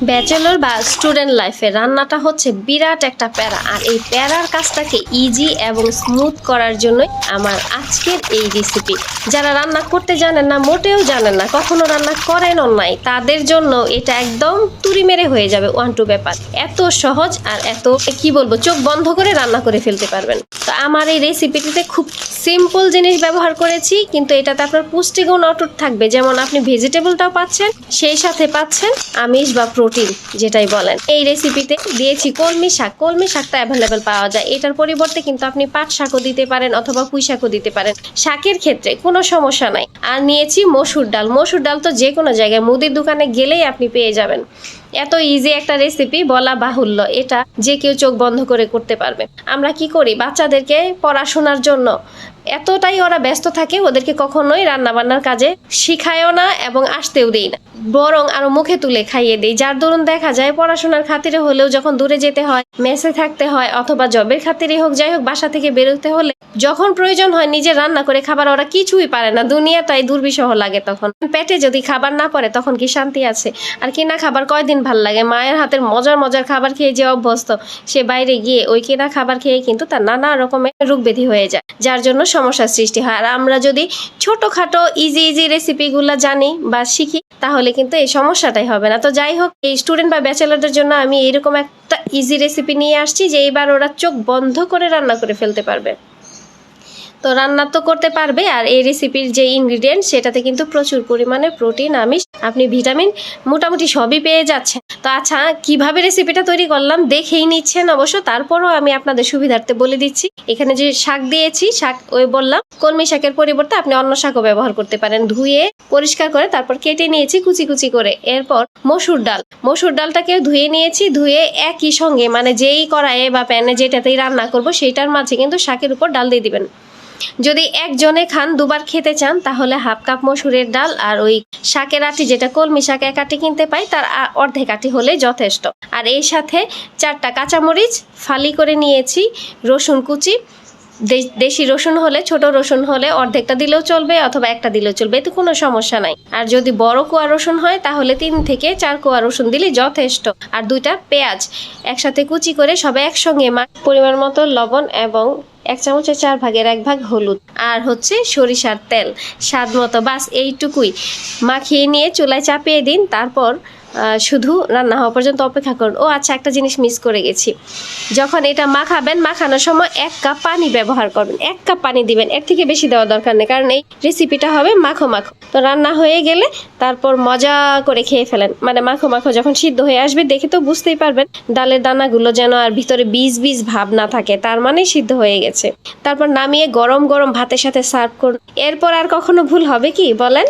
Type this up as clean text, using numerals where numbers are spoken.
Bachelor বা student লাইফে রান্নাটা হচ্ছে বিরাট একটা প্যারা, আর এই প্যারার কাজটাকে ইজি এবং স্মুথ করার জন্যই আমার আজকের এই রেসিপি। যারা রান্না করতে জানেন না, মোটেও জানেন না, কখনো রান্না করেনও নাই, তাদের জন্য এটা একদম তুড়ি মেরে হয়ে যাবে ওয়ান টু ব্যাপার। এত সহজ আর এত কি বলবো, চোখ বন্ধ করে রান্না করে ফেলতে পারবেন। তো আমার এই রেসিপিটিতে খুব সিম্পল জিনিস ব্যবহার করেছি, কিন্তু এটাতে আপনার পুষ্টিগুণ অটুট থাকবে। যেমন আপনি ভেজিটেবলটাও পাচ্ছেন, সেই সাথে পাচ্ছেন আমিষ বা প্রোটিন যেটাই বলেন। এই রেসিপিতে দিয়েছি কলমি শাক। কলমি শাকটা অ্যাভেলেবেল পাওয়া যায়, এটার পরিবর্তে কিন্তু আপনি পাট শাকও দিতে পারেন অথবা পুঁই শাকও দিতে পারেন, শাকের ক্ষেত্রে কোনো সমস্যা নাই। আর নিয়েছি মসুর ডাল। মসুর ডাল তো যে কোনো জায়গায় মুদির দোকানে গেলেই আপনি পেয়ে যাবেন। এত ইজি একটা রেসিপি, বলা বাহুল্য, এটা যে কেউ চোখ বন্ধ করে করতে পারবে। আমরা কি করি, বাচ্চাদেরকে পড়াশোনার জন্য এতটাই ওরা ব্যস্ত থাকে, ওদেরকে কখনোই রান্না বান্নার কাজে শিখায়ও না এবং আসতেও দেই না, বরং আরো মুখে তুলে খাইয়ে দেই। যার দরুন দেখা যায় পড়াশোনার খাতিরে হলেও যখন দূরে যেতে হয়, মেসে থাকতে হয়, অথবা জবের খাতিরে হোক, যাই হোক, বাসা থেকে বেরোতে হলে যখন প্রয়োজন হয় নিজে রান্না করে খাবার, ওরা কিছুই পারে না, দুনিয়াটাই দুর্বিষহ লাগে। তখন পেটে যদি খাবার না পড়ে তখন কি শান্তি আছে? আর কিনা খাবার কয়দিন ভাল লাগে? মায়ের হাতের মজার মজার খাবার খেয়ে যে অভ্যস্ত, সে বাইরে গিয়ে ওই কিনা খাবার খেয়ে কিন্তু তার নানা রকমের রোগ ব্যাধি হয়ে যায়, যার জন্য সমস্যার সৃষ্টি হয়। আর আমরা যদি ছোটখাটো ইজি রেসিপিগুলো জানি বা শিখি, তাহলে কিন্তু এই সমস্যাটাই হবে না। তো যাই হোক, এই স্টুডেন্ট বা ব্যাচেলারদের জন্য আমি এইরকম একটা ইজি রেসিপি নিয়ে আসছি যে এইবার ওরা চোখ বন্ধ করে রান্না করে ফেলতে পারবে। তো রান্না তো করতে পারবে, আর এই রেসিপির যে ইনগ্রিডিয়েন্ট, সেটাতে কিন্তু প্রচুর পরিমাণে প্রোটিন, আমিষ, আপনি ভিটামিন মোটামুটি সবই পেয়ে যাচ্ছেন। তো আচ্ছা, কিভাবে রেসিপিটা তৈরি করলাম দেখেই নিচ্ছেন অবশ্য, তারপরও আমি আপনাদের সুবিধার্থে বলে দিচ্ছি। এখানে যে শাক দিয়েছি, শাক ওই বললাম কলমি শাকের পরিবর্তে আপনি অন্য শাকও ব্যবহার করতে পারেন। ধুয়ে পরিষ্কার করে তারপর কেটে নিয়েছি কুচি কুচি করে। এরপর মসুর ডালটাকে ধুয়ে নিয়েছি। ধুয়ে একই সঙ্গে, মানে যেই কড়াইয়ে বা প্যানে যেটাতেই রান্না করব, সেইটার মাঝে কিন্তু শাকের উপর ডাল দিয়ে দিবেন। যদি একজনে খান, দুবার খেতে চান, তাহলে হাফ কাপ মসুরের ডাল আর ওই শাকের আটি, যেটা কলমি শাক এক আটি কিনতে পাই, তার অর্ধেক আটি হলে যথেষ্ট। আর এই সাথে 4টা কাঁচামরিচ ফালি করে নিয়েছি, রসুন কুচি, দেশি রসুন হলে, ছোট রসুন হলে অর্ধেকটা দিলেও চলবে অথবা একটা দিলেও চলবে, এতে কোনো সমস্যা নাই। আর যদি বড় কোয়া রসুন হয় তাহলে 3 থেকে 4 কোয়া রসুন দিলে যথেষ্ট। আর 2টা পেঁয়াজ একসাথে কুচি করে সবাই একসঙ্গে পরিমাণ মতো লবণ এবং 1 চামচের 4 ভাগের 1 ভাগ হলুদ, আর হচ্ছে সরিষার তেল স্বাদ মতো, বাস এইটুকুই মাখিয়ে নিয়ে চুলায় চাপিয়ে দিন। তারপর শুধু রান্না হওয়া পর্যন্ত অপেক্ষা করুন। ও আচ্ছা, একটা জিনিস মিস করে গেছি, যখন এটা মাখাবেন, মাখানোর সময় 1 কাপ পানি ব্যবহার করবেন। 1 কাপ পানি দিবেন, এর থেকে বেশি দেওয়ার দরকার নেই, কারণ এই রেসিপিটা হবে মাখো মাখো। তো রান্না হয়ে গেলে তারপর মজা করে খেয়ে ফেলেন। মানে মাখো মাখো যখন সিদ্ধ হয়ে আসবে, দেখে তো বুঝতেই পারবেন ডালের দানাগুলো যেন আর ভিতরে বীজ ভাব না থাকে, তার মানে সিদ্ধ হয়ে গেছে। তারপর নামিয়ে গরম গরম ভাতের সাথে সার্ভ করুন। এরপর আর কখনো ভুল হবে কি বলেন?